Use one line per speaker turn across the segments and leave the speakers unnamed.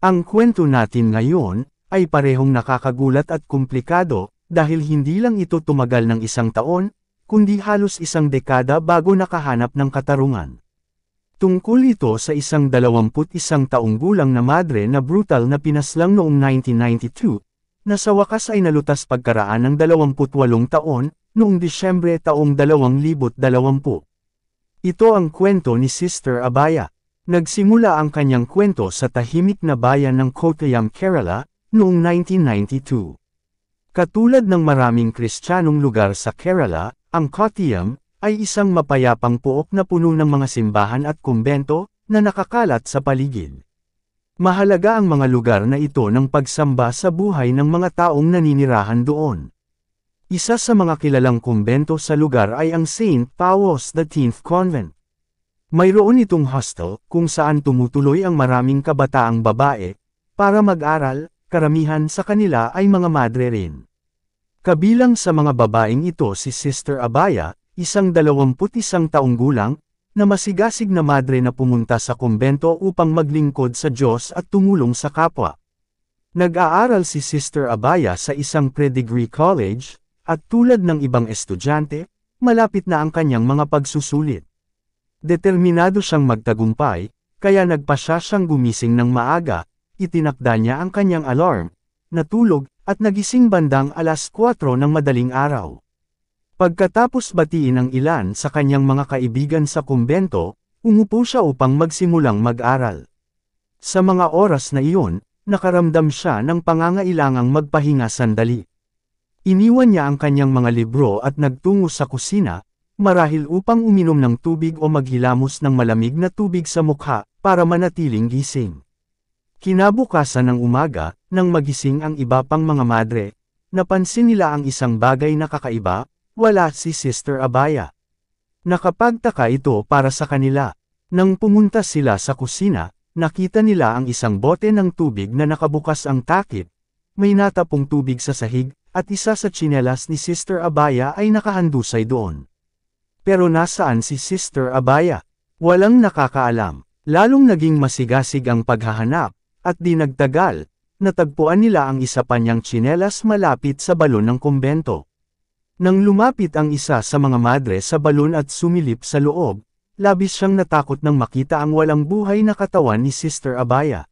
Ang kwento natin ngayon ay parehong nakakagulat at komplikado dahil hindi lang ito tumagal ng 1 taon, kundi halos 1 dekada bago nakahanap ng katarungan. Tungkol ito sa isang 21 taong gulang na madre na brutal na pinaslang noong 1992, na sa wakas ay nalutas pagkaraan ng 28 taon, noong Disyembre taong 2020. Ito ang kwento ni Sister Abaya. Nagsimula ang kanyang kwento sa tahimik na bayan ng Kottayam, Kerala, noong 1992. Katulad ng maraming Kristiyanong lugar sa Kerala, ang Kottayam ay isang mapayapang pook na puno ng mga simbahan at kumbento na nakakalat sa paligid. Mahalaga ang mga lugar na ito ng pagsamba sa buhay ng mga taong naninirahan doon. Isa sa mga kilalang kumbento sa lugar ay ang St. Paul's X Convent. Mayroon itong hostel kung saan tumutuloy ang maraming kabataang babae para mag-aral, karamihan sa kanila ay mga madre rin. Kabilang sa mga babaeng ito si Sister Abaya, isang 21 taong gulang, na masigasig na madre na pumunta sa kumbento upang maglingkod sa Diyos at tumulong sa kapwa. Nag-aaral si Sister Abaya sa isang pre-degree college, at tulad ng ibang estudyante, malapit na ang kanyang mga pagsusulit. Determinado siyang magtagumpay, kaya nagpasya siyang gumising ng maaga, itinakda niya ang kanyang alarm, natulog, at nagising bandang 4:00 ng madaling araw. Pagkatapos batiin ang ilan sa kanyang mga kaibigan sa kumbento, umupo siya upang magsimulang mag-aral. Sa mga oras na iyon, nakaramdam siya ng pangangailangang magpahinga sandali. Iniwan niya ang kanyang mga libro at nagtungo sa kusina, marahil upang uminom ng tubig o maghilamos ng malamig na tubig sa mukha, para manatiling gising. Kinabukasan ng umaga, nang magising ang iba pang mga madre, napansin nila ang isang bagay na kakaiba. Wala si Sister Abaya. Nakapagtaka ito para sa kanila. Nang pumunta sila sa kusina, nakita nila ang isang bote ng tubig na nakabukas ang takip, may natapong tubig sa sahig, at isa sa tsinelas ni Sister Abaya ay nakahandusay doon. Pero nasaan si Sister Abaya? Walang nakakaalam. Lalong naging masigasig ang paghahanap, at di nagtagal, natagpuan nila ang isa pa niyang tsinelas malapit sa balon ng kumbento. Nang lumapit ang isa sa mga madre sa balon at sumilip sa loob, labis siyang natakot nang makita ang walang buhay na katawan ni Sister Abaya.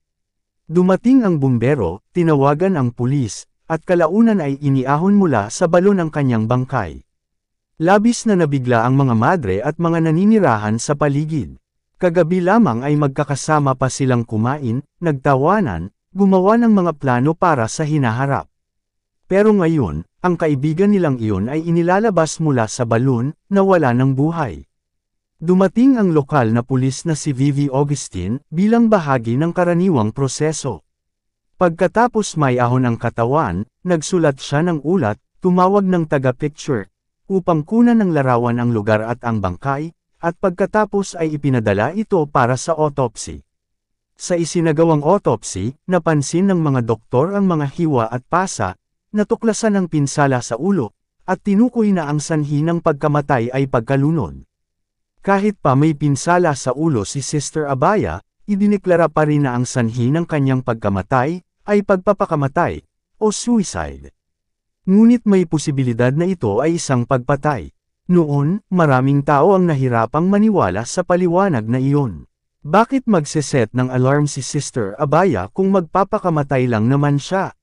Dumating ang bumbero, tinawagan ang pulis, at kalaunan ay iniahon mula sa balon ang kanyang bangkay. Labis na nabigla ang mga madre at mga naninirahan sa paligid. Kagabi lamang ay magkakasama pa silang kumain, nagtawanan, gumawa ng mga plano para sa hinaharap. Pero ngayon, ang kaibigan nilang iyon ay inilalabas mula sa balon, na wala ng buhay. Dumating ang lokal na pulis na si Vivi Augustine, bilang bahagi ng karaniwang proseso. Pagkatapos may ahon ang katawan, nagsulat siya ng ulat, tumawag ng taga-picture, upang kunan ng larawan ang lugar at ang bangkay, at pagkatapos ay ipinadala ito para sa autopsy. Sa isinagawang autopsy, napansin ng mga doktor ang mga hiwa at pasa, natuklasan ang pinsala sa ulo, at tinukoy na ang sanhi ng pagkamatay ay pagkalunod. Kahit pa may pinsala sa ulo si Sister Abaya, idineklara pa rin na ang sanhi ng kanyang pagkamatay ay pagpapakamatay, o suicide. Ngunit may posibilidad na ito ay isang pagpatay. Noon, maraming tao ang nahirapang maniwala sa paliwanag na iyon. Bakit magseset ng alarm si Sister Abaya kung magpapakamatay lang naman siya?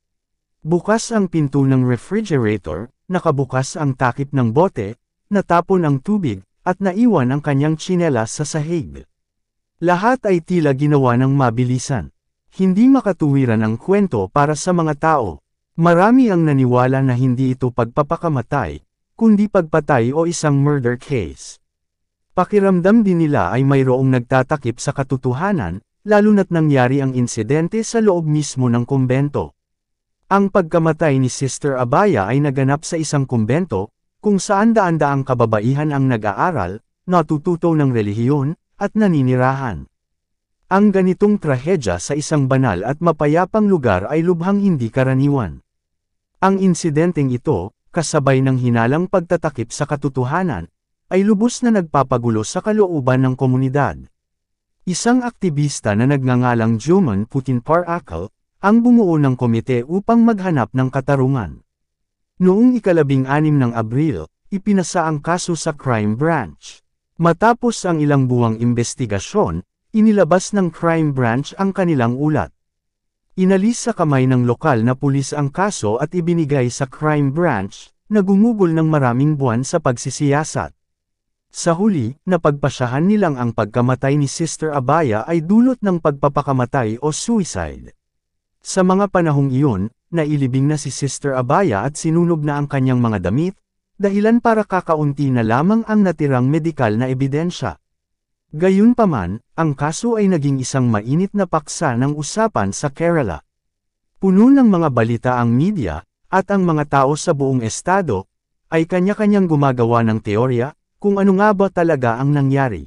Bukas ang pinto ng refrigerator, nakabukas ang takip ng bote, natapon ang tubig, at naiwan ang kanyang tsinelas sa sahig. Lahat ay tila ginawa ng mabilisan. Hindi makatuwiran ang kwento para sa mga tao. Marami ang naniwala na hindi ito pagpapakamatay, kundi pagpatay o isang murder case. Pakiramdam din nila ay mayroong nagtatakip sa katotohanan, lalo na't nangyari ang insidente sa loob mismo ng kumbento. Ang pagkamatay ni Sister Abaya ay naganap sa isang kumbento, kung saan daan-daang kababaihan ang nag-aaral, natututo ng relihiyon, at naninirahan. Ang ganitong trahedya sa isang banal at mapayapang lugar ay lubhang hindi karaniwan. Ang insidenteng ito, kasabay ng hinalang pagtatakip sa katotohanan, ay lubos na nagpapagulo sa kalooban ng komunidad. Isang aktivista na nagngangalang Juman Putin Parakal, ang bumuo ng komite upang maghanap ng katarungan. Noong 16 ng Abril, ipinasa ang kaso sa Crime Branch. Matapos ang ilang buwang investigasyon, inilabas ng Crime Branch ang kanilang ulat. Inalis sa kamay ng lokal na pulis ang kaso at ibinigay sa Crime Branch, na gumugol ng maraming buwan sa pagsisiyasat. Sa huli, napagpasyahan nilang ang pagkamatay ni Sister Abaya ay dulot ng pagpapakamatay o suicide. Sa mga panahong iyon, nailibing na si Sister Abaya at sinunog na ang kanyang mga damit, dahilan para kakaunti na lamang ang natirang medikal na ebidensya. Gayunpaman, ang kaso ay naging isang mainit na paksa ng usapan sa Kerala. Puno ng mga balita ang media, at ang mga tao sa buong estado, ay kanya-kanyang gumagawa ng teorya, kung ano nga ba talaga ang nangyari.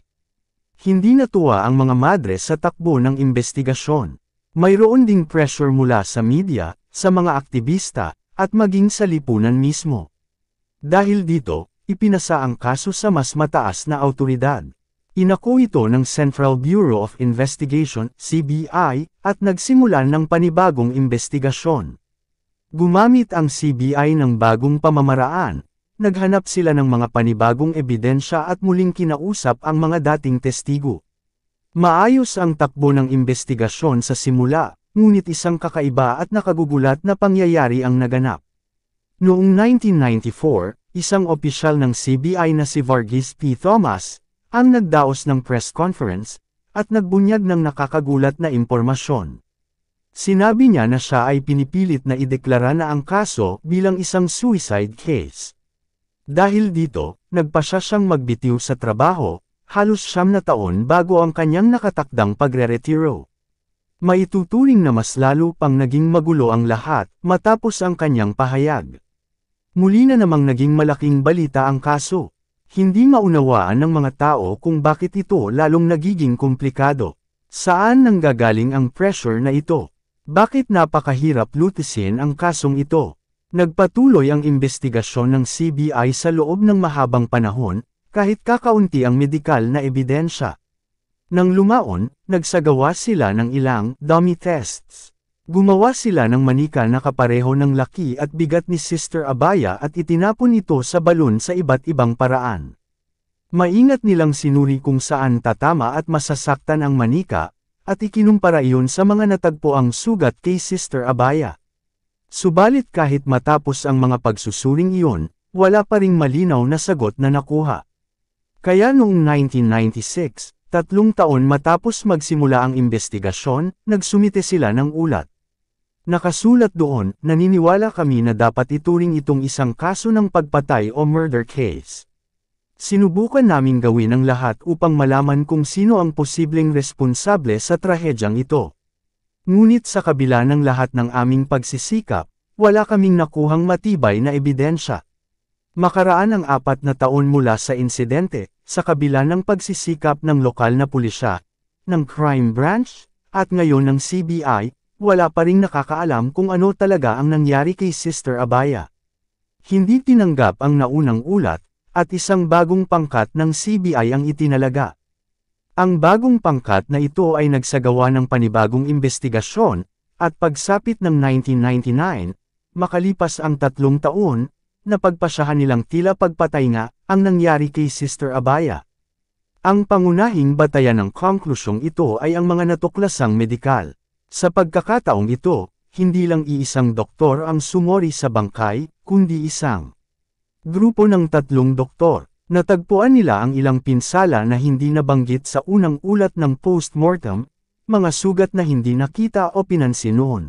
Hindi natuwa ang mga madre sa takbo ng investigasyon. Mayroon ding pressure mula sa media, sa mga aktivista, at maging sa lipunan mismo. Dahil dito, ipinasa ang kaso sa mas mataas na awtoridad. Inako ito ng Central Bureau of Investigation, CBI, at nagsimulan ng panibagong investigasyon. Gumamit ang CBI ng bagong pamamaraan. Naghanap sila ng mga panibagong ebidensya at muling kinausap ang mga dating testigo. Maayos ang takbo ng investigasyon sa simula, ngunit isang kakaiba at nakagugulat na pangyayari ang naganap. Noong 1994, isang opisyal ng CBI na si Varghese P. Thomas, ang nagdaos ng press conference, at nagbunyag ng nakakagulat na impormasyon. Sinabi niya na siya ay pinipilit na ideklara na ang kaso bilang isang suicide case. Dahil dito, nagpasya siyang magbitiw sa trabaho, halos 9 na taon bago ang kanyang nakatakdang pagre-retiro. Maituturing na mas lalo pang naging magulo ang lahat, matapos ang kanyang pahayag. Muli na namang naging malaking balita ang kaso. Hindi maunawaan ng mga tao kung bakit ito lalong nagiging komplikado. Saan nanggagaling ang pressure na ito? Bakit napakahirap lutisin ang kasong ito? Nagpatuloy ang investigasyon ng CBI sa loob ng mahabang panahon, kahit kakaunti ang medikal na ebidensya. Nang lumaon, nagsagawa sila ng ilang dummy tests. Gumawa sila ng manika na kapareho ng laki at bigat ni Sister Abaya at itinapon ito sa balon sa iba't ibang paraan. Maingat nilang sinuri kung saan tatama at masasaktan ang manika, at ikinumpara iyon sa mga natagpoang sugat kay Sister Abaya. Subalit kahit matapos ang mga pagsusuring iyon, wala pa ring malinaw na sagot na nakuha. Kaya noong 1996, 3 taon matapos magsimula ang investigasyon, nagsumite sila ng ulat. Nakasulat doon, naniniwala kami na dapat ituring itong isang kaso ng pagpatay o murder case. Sinubukan naming gawin ang lahat upang malaman kung sino ang posibleng responsable sa trahedyang ito. Ngunit sa kabila ng lahat ng aming pagsisikap, wala kaming nakuhang matibay na ebidensya. Makaraan ang 4 na taon mula sa insidente, sa kabila ng pagsisikap ng lokal na pulisya, ng Crime Branch, at ngayon ng CBI, wala pa ring nakakaalam kung ano talaga ang nangyari kay Sister Abaya. Hindi tinanggap ang naunang ulat, at isang bagong pangkat ng CBI ang itinalaga. Ang bagong pangkat na ito ay nagsagawa ng panibagong investigasyon, at pagsapit ng 1999, makalipas ang 3 taon, napagpasyahan nilang tila pagpatay nga, ang nangyari kay Sister Abaya. Ang pangunahing batayan ng konklusyong ito ay ang mga natuklasang medikal. Sa pagkakataong ito, hindi lang iisang doktor ang sumori sa bangkay, kundi isang grupo ng 3 doktor. Natagpuan nila ang ilang pinsala na hindi nabanggit sa unang ulat ng post-mortem, mga sugat na hindi nakita o pinansin noon.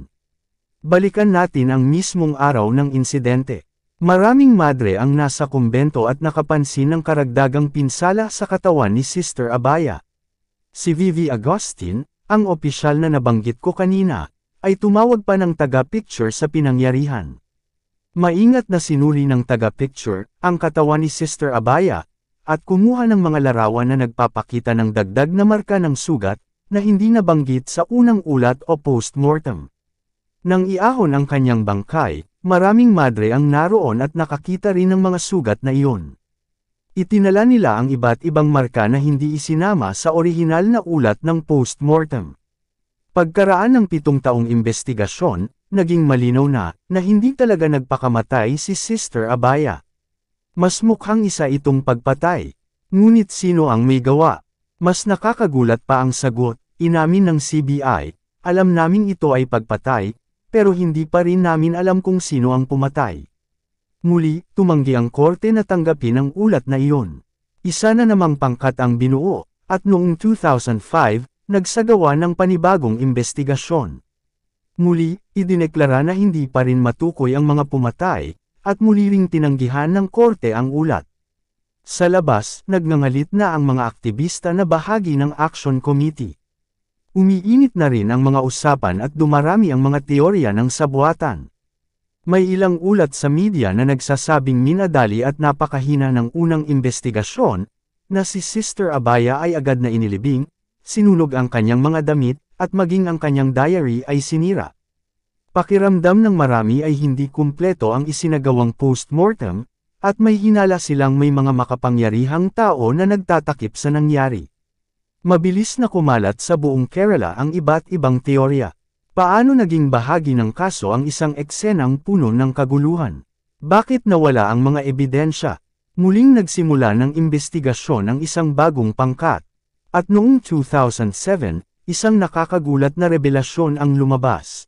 Balikan natin ang mismong araw ng insidente. Maraming madre ang nasa kumbento at nakapansin ng karagdagang pinsala sa katawan ni Sister Abaya. Si Vivi Agustin, ang opisyal na nabanggit ko kanina, ay tumawag pa ng taga-picture sa pinangyarihan. Maingat na sinuri ng taga-picture ang katawan ni Sister Abaya, at kumuha ng mga larawan na nagpapakita ng dagdag na marka ng sugat, na hindi nabanggit sa unang ulat o post-mortem. Nang iahon ang kanyang bangkay, maraming madre ang naroon at nakakita rin ng mga sugat na iyon. Itinala nila ang iba't ibang marka na hindi isinama sa orihinal na ulat ng post-mortem. Pagkaraan ng 7 taong investigasyon, naging malinaw na hindi talaga nagpakamatay si Sister Abaya. Mas mukhang isa itong pagpatay. Ngunit sino ang may gawa? Mas nakakagulat pa ang sagot, inamin ng CBI, alam naming ito ay pagpatay, pero hindi pa rin namin alam kung sino ang pumatay. Muli, tumanggi ang korte na tanggapin ang ulat na iyon. Isa na namang pangkat ang binuo, at noong 2005, nagsagawa ng panibagong investigasyon. Muli, idineklara na hindi pa rin matukoy ang mga pumatay, at muli ring tinanggihan ng korte ang ulat. Sa labas, nagngangalit na ang mga aktivista na bahagi ng Action Committee. Umiinit na rin ang mga usapan at dumarami ang mga teorya ng sabuatan. May ilang ulat sa media na nagsasabing minadali at napakahina ng unang investigasyon, na si Sister Abaya ay agad na inilibing, sinunog ang kanyang mga damit, at maging ang kanyang diary ay sinira. Pakiramdam ng marami ay hindi kumpleto ang isinagawang post-mortem, at may hinala silang may mga makapangyarihang tao na nagtatakip sa nangyari. Mabilis na kumalat sa buong Kerala ang iba't ibang teorya. Paano naging bahagi ng kaso ang isang eksenang puno ng kaguluhan? Bakit nawala ang mga ebidensya? Muling nagsimula ng investigasyon ang isang bagong pangkat. At noong 2007, isang nakakagulat na revelasyon ang lumabas.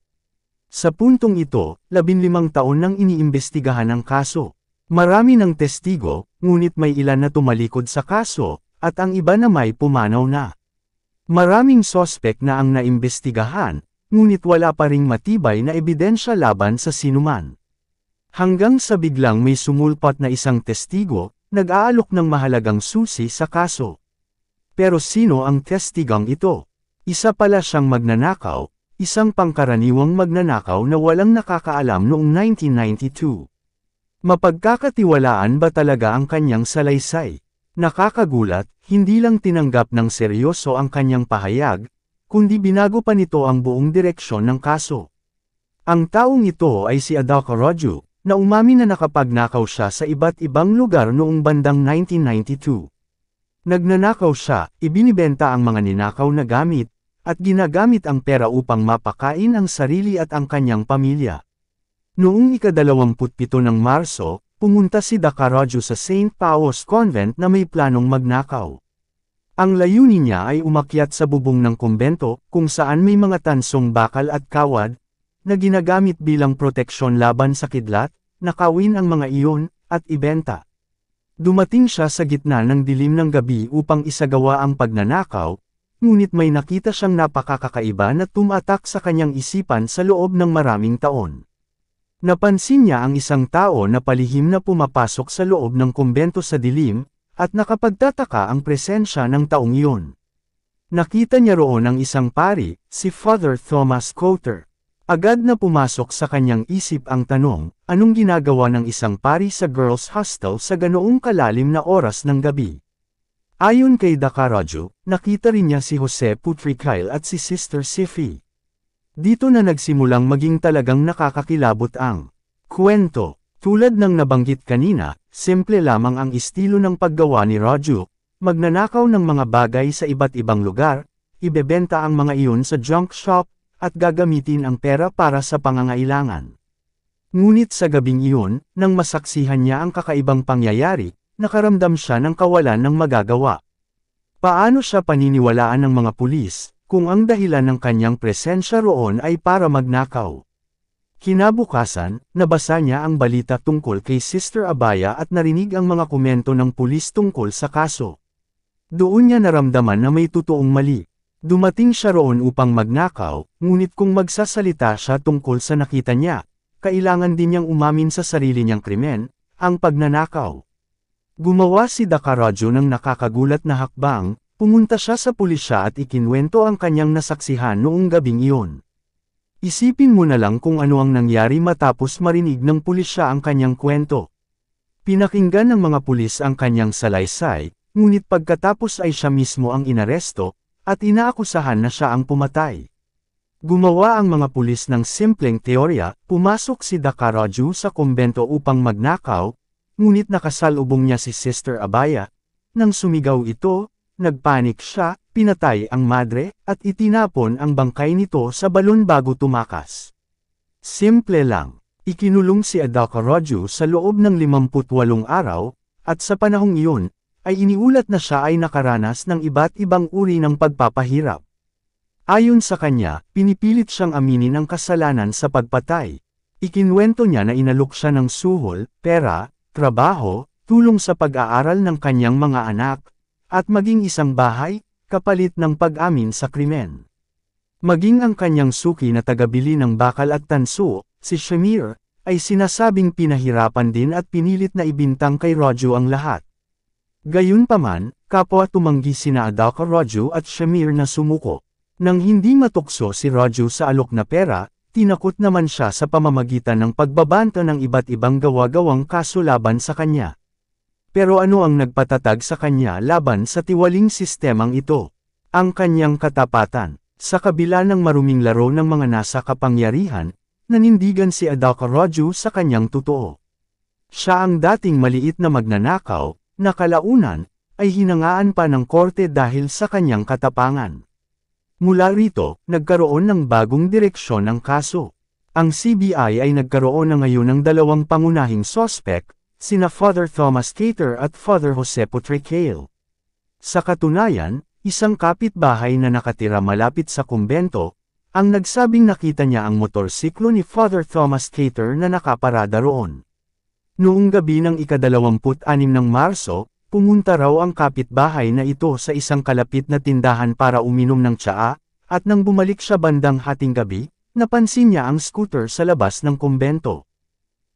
Sa puntong ito, 15 taon nang iniimbestigahan ang kaso. Marami ng testigo, ngunit may ilan na tumalikod sa kaso, at ang iba na may pumanaw na. Maraming sospek na ang naimbestigahan, ngunit wala pa ring matibay na ebidensya laban sa sinuman. Hanggang sa biglang may sumulpat na isang testigo, nag-aalok ng mahalagang susi sa kaso. Pero sino ang testigang ito? Isa pala siyang magnanakaw, isang pangkaraniwang magnanakaw na walang nakakaalam noong 1992. Mapagkakatiwalaan ba talaga ang kanyang salaysay? Nakakagulat, hindi lang tinanggap ng seryoso ang kanyang pahayag, kundi binago pa nito ang buong direksyon ng kaso. Ang taong ito ay si Adaka Raju, na umamin na nakapagnakaw siya sa iba't ibang lugar noong bandang 1992. Nagnanakaw siya, ibinibenta ang mga ninakaw na gamit, at ginagamit ang pera upang mapakain ang sarili at ang kanyang pamilya. Noong ika-27 ng Marso, pumunta si Daka Raju sa St. Paul's Convent na may planong magnakaw. Ang layunin niya ay umakyat sa bubong ng kumbento, kung saan may mga tansong bakal at kawad, na ginagamit bilang proteksyon laban sa kidlat, nakawin ang mga iyon, at ibenta. Dumating siya sa gitna ng dilim ng gabi upang isagawa ang pagnanakaw, ngunit may nakita siyang napakakakaiba na tumatak sa kanyang isipan sa loob ng maraming taon. Napansin niya ang isang tao na palihim na pumapasok sa loob ng kumbento sa dilim, at nakapagtataka ang presensya ng taong iyon. Nakita niya roon ang isang pari, si Father Thomas Cotter. Agad na pumasok sa kanyang isip ang tanong, anong ginagawa ng isang pari sa girls' hostel sa ganoong kalalim na oras ng gabi? Ayon kay Daka Raju, nakita rin niya si Jose Putrikyle at si Sister Sifi. Dito na nagsimulang maging talagang nakakakilabot ang kwento. Tulad ng nabanggit kanina, simple lamang ang estilo ng paggawa ni Raju, magnanakaw ng mga bagay sa iba't ibang lugar, ibebenta ang mga iyon sa junk shop, at gagamitin ang pera para sa pangangailangan. Ngunit sa gabing iyon, nang masaksihan niya ang kakaibang pangyayari, nakaramdam siya ng kawalan ng magagawa. Paano siya paniniwalaan ng mga pulis, kung ang dahilan ng kanyang presensya roon ay para magnakaw? Kinabukasan, nabasa niya ang balita tungkol kay Sister Abaya at narinig ang mga komento ng pulis tungkol sa kaso. Doon niya naramdaman na may totoong mali. Dumating siya roon upang magnakaw, ngunit kung magsasalita siya tungkol sa nakita niya, kailangan din niyang umamin sa sarili niyang krimen, ang pagnanakaw. Gumawa si Daka Raju ng nakakagulat na hakbang, pumunta siya sa pulisya at ikinwento ang kanyang nasaksihan noong gabing iyon. Isipin mo na lang kung ano ang nangyari matapos marinig ng pulisya ang kanyang kwento. Pinakinggan ng mga pulis ang kanyang salaysay, ngunit pagkatapos ay siya mismo ang inaresto, at inaakusahan na siya ang pumatay. Gumawa ang mga pulis ng simpleng teorya, pumasok si Daka Raju sa kumbento upang magnakaw, ngunit nakasalubong niya si Sister Abaya. Nang sumigaw ito, nagpanik siya, pinatay ang madre, at itinapon ang bangkay nito sa balon bago tumakas. Simple lang. Ikinulong si Adalcarojo sa loob ng 58 araw, at sa panahong iyon, ay iniulat na siya ay nakaranas ng iba't ibang uri ng pagpapahirap. Ayon sa kanya, pinipilit siyang aminin ang kasalanan sa pagpatay. Ikinwento niya na inalok siya ng suhol, pera, trabaho, tulong sa pag-aaral ng kanyang mga anak, at maging isang bahay, kapalit ng pag-amin sa krimen. Maging ang kanyang suki na tagabili ng bakal at tanso, si Shamir, ay sinasabing pinahirapan din at pinilit na ibintang kay Rojo ang lahat. Gayunpaman, kapwa tumanggi sina Adalcarojo at Shamir na sumuko. Nang hindi matukso si Rojo sa alok na pera, tinakot naman siya sa pamamagitan ng pagbabanta ng iba't ibang gawa-gawang kaso laban sa kanya. Pero ano ang nagpatatag sa kanya laban sa tiwaling sistemang ito? Ang kanyang katapatan. Sa kabila ng maruming laro ng mga nasa kapangyarihan, nanindigan si Adalcarojo sa kanyang totoo. Siya ang dating maliit na magnanakaw, na kalaunan, ay hinangaan pa ng korte dahil sa kanyang katapangan. Mula rito, nagkaroon ng bagong direksyon ng kaso. Ang CBI ay nagkaroon na ngayon ng dalawang pangunahing sospek, sina Father Thomas Cater at Father Jose Putrecale. Sa katunayan, isang kapitbahay na nakatira malapit sa kumbento, ang nagsabing nakita niya ang motorsiklo ni Father Thomas Cater na nakaparada roon. Noong gabi ng ika-26 ng Marso, pumunta raw ang kapitbahay na ito sa isang kalapit na tindahan para uminom ng tsaa, at nang bumalik siya bandang hating gabi, napansin niya ang scooter sa labas ng kumbento.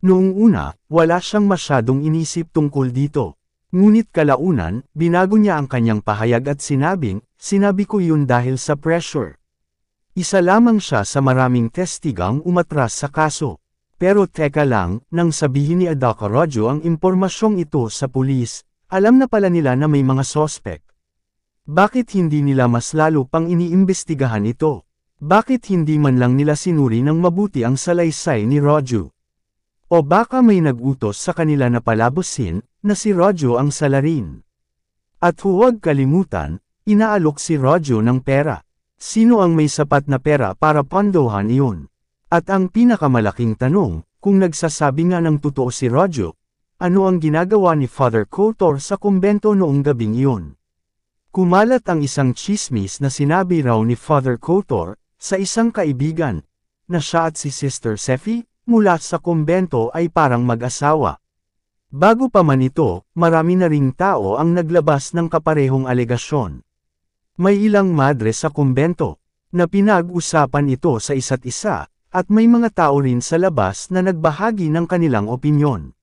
Noong una, wala siyang masyadong inisip tungkol dito. Ngunit kalaunan, binago niya ang kanyang pahayag at sinabi ko yun dahil sa pressure. Isa lamang siya sa maraming testigang umatras sa kaso. Pero teka lang, nang sabihin ni Adalcarojo ang impormasyong ito sa pulis, alam na pala nila na may mga sospek. Bakit hindi nila mas lalo pang iniimbestigahan ito? Bakit hindi man lang nila sinuri ng mabuti ang salaysay ni Rojo? O baka may nag-utos sa kanila na palabosin, na si Rojo ang salarin. At huwag kalimutan, inaalok si Rojo ng pera. Sino ang may sapat na pera para pondohan iyon? At ang pinakamalaking tanong, kung nagsasabi nga ng totoo si Rojo, ano ang ginagawa ni Father Kotor sa kumbento noong gabing iyon? Kumalat ang isang chismis na sinabi raw ni Father Kotor, sa isang kaibigan, na siya at si Sister Sefi, mula sa kumbento ay parang mag-asawa. Bago pa man ito, marami na ring tao ang naglabas ng kaparehong alegasyon. May ilang madre sa kumbento, na pinag-usapan ito sa isa't isa, at may mga tao rin sa labas na nagbahagi ng kanilang opinyon.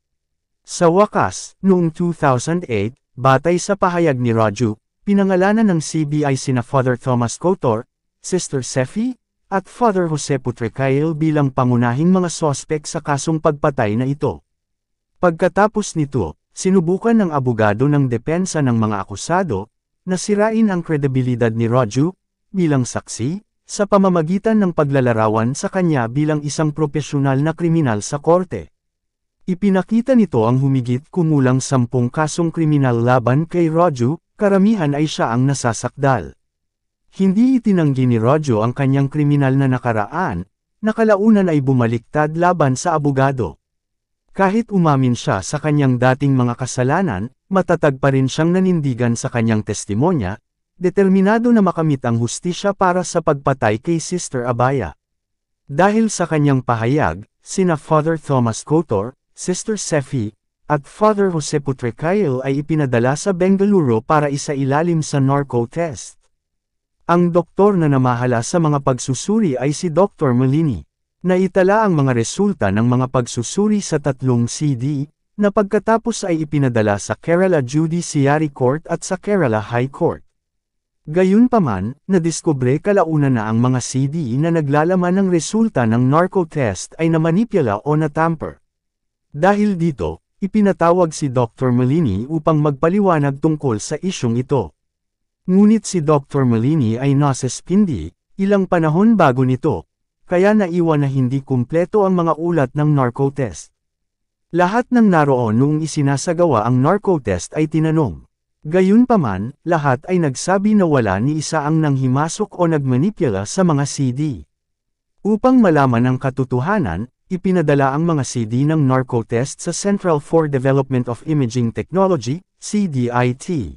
Sa wakas, noong 2008, batay sa pahayag ni Rojo, pinangalanan ng CBI sina Father Thomas Kotor, Sister Sefi, at Father Jose Putrecale bilang pangunahing mga sospek sa kasong pagpatay na ito. Pagkatapos nito, sinubukan ng abogado ng depensa ng mga akusado, na sirain ang kredibilidad ni Rojo, bilang saksi, sa pamamagitan ng paglalarawan sa kanya bilang isang propesyonal na kriminal sa korte. Ipinakita nito ang humigit kumulang 10 kasong kriminal laban kay Rojo, karamihan ay siya ang nasasakdal. Hindi itinanggi ni Rojo ang kanyang kriminal na nakaraan, na kalaunan ay bumaliktad laban sa abogado. Kahit umamin siya sa kanyang dating mga kasalanan, matatag pa rin siyang nanindigan sa kanyang testimonya, determinado na makamit ang hustisya para sa pagpatay kay Sister Abaya. Dahil sa kanyang pahayag, sina Father Thomas Kotor, Sister Sefi, at Father Jose Putrecale ay ipinadala sa Bengaluru para isailalim sa narco test. Ang doktor na namahala sa mga pagsusuri ay si Dr. Malini. Naitala ang mga resulta ng mga pagsusuri sa 3 CD, na pagkatapos ay ipinadala sa Kerala Judiciary Court at sa Kerala High Court. Gayunpaman, nadiskubre kalaunan na ang mga CD na naglalaman ng resulta ng narco test ay namanipula o natamper. Dahil dito, ipinatawag si Dr. Malini upang magpaliwanag tungkol sa isyong ito. Ngunit si Dr. Malini ay nasuspindi, ilang panahon bago nito, kaya naiwan na hindi kumpleto ang mga ulat ng narco test. Lahat ng naroon noong isinasagawa ang narco test ay tinanong. Gayunpaman, lahat ay nagsabi na wala ni isa ang nanghimasok o nagmanipula sa mga CD. Upang malaman ang katotohanan, ipinadala ang mga CD ng narco test sa Central for Development of Imaging Technology, CDIT.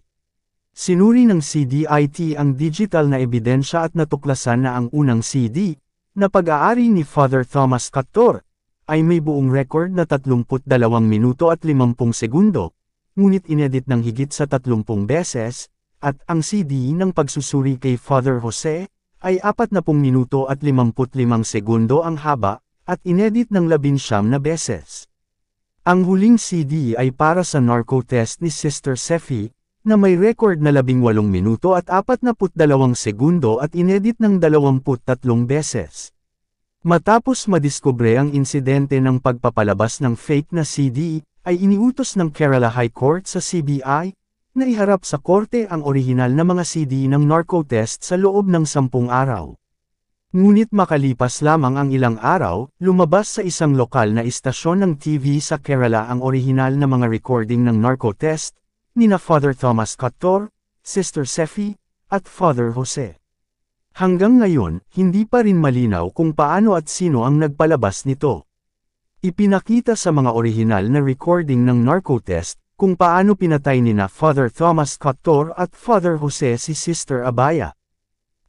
Sinuri ng CDIT ang digital na ebidensya at natuklasan na ang unang CD, na pag-aari ni Father Thomas Cottor, ay may buong record na 32 minuto at 50 segundo, ngunit inedit ng higit sa 30 beses, at ang CD ng pagsusuri kay Father Jose, ay 40 minuto at 55 segundo ang haba, at inedit ng 19 na beses. Ang huling CD ay para sa narco test ni Sister Sefi, na may record na 18 minuto at 42 segundo at inedit ng 23 beses. Matapos madiskubre ang insidente ng pagpapalabas ng fake na CD, ay iniutos ng Kerala High Court sa CBI, na iharap sa korte ang orihinal na mga CD ng narco test sa loob ng 10 araw. Ngunit makalipas lamang ang ilang araw, lumabas sa isang lokal na istasyon ng TV sa Kerala ang orihinal na mga recording ng narco test, nina Father Thomas Cottor, Sister Sefi, at Father Jose. Hanggang ngayon, hindi pa rin malinaw kung paano at sino ang nagpalabas nito. Ipinakita sa mga orihinal na recording ng narco test, kung paano pinatay nina Father Thomas Cottor at Father Jose si Sister Abaya.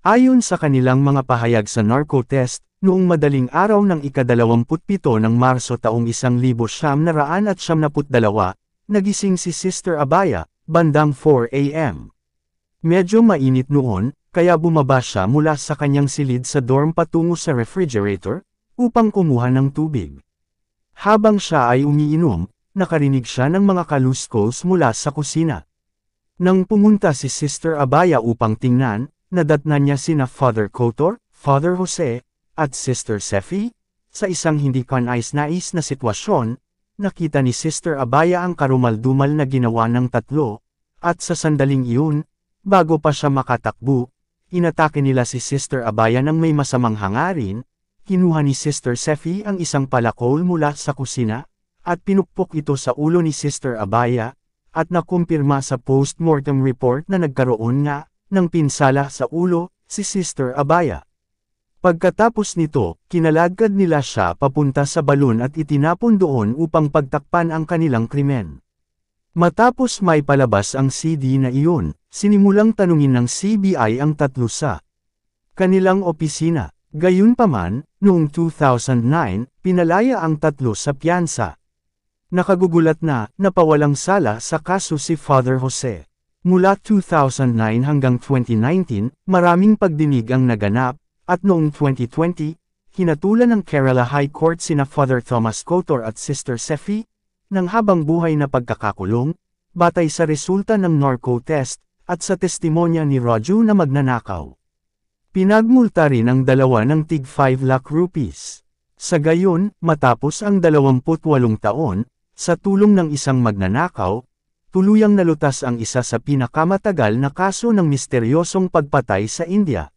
Ayon sa kanilang mga pahayag sa narco test, noong madaling araw ng ika-27 ng Marso taong 1972, nagising si Sister Abaya, bandang 4 a.m. Medyo mainit noon, kaya bumaba siya mula sa kanyang silid sa dorm patungo sa refrigerator, upang kumuha ng tubig. Habang siya ay umiinom, nakarinig siya ng mga kaluskos mula sa kusina. Nang pumunta si Sister Abaya upang tingnan, nadatnan niya sina Father Cottor, Father Jose, at Sister Sefi. Sa isang hindi kanais-nais na sitwasyon, nakita ni Sister Abaya ang karumal-dumal na ginawa ng tatlo, at sa sandaling iyon, bago pa siya makatakbo, inatake nila si Sister Abaya ng may masamang hangarin, kinuha ni Sister Sefi ang isang palakol mula sa kusina, at pinukpok ito sa ulo ni Sister Abaya, at nakumpirma sa post-mortem report na nagkaroon nga, ng pinsala sa ulo, si Sister Abaya. Pagkatapos nito, kinaladkad nila siya papunta sa balon at itinapon doon upang pagtakpan ang kanilang krimen. Matapos may palabas ang CD na iyon, sinimulang tanungin ng CBI ang tatlo sa kanilang opisina. Gayunpaman, noong 2009, pinalaya ang tatlo sa piyansa. Nakagugulat na, napawalang sala sa kaso si Father Jose. Mula 2009 hanggang 2019, maraming pagdinig ang naganap, at noong 2020, hinatulan ng Kerala High Court sina Father Thomas Cottor at Sister Sefi, ng habang buhay na pagkakakulong, batay sa resulta ng narco test, at sa testimonya ni Raju na magnanakaw. Pinagmulta rin ang dalawa ng tig 5 lakh rupees. Sa gayon, matapos ang 28 taon, sa tulong ng isang magnanakaw, tuluyang nalutas ang isa sa pinakamatagal na kaso ng misteryosong pagpatay sa India.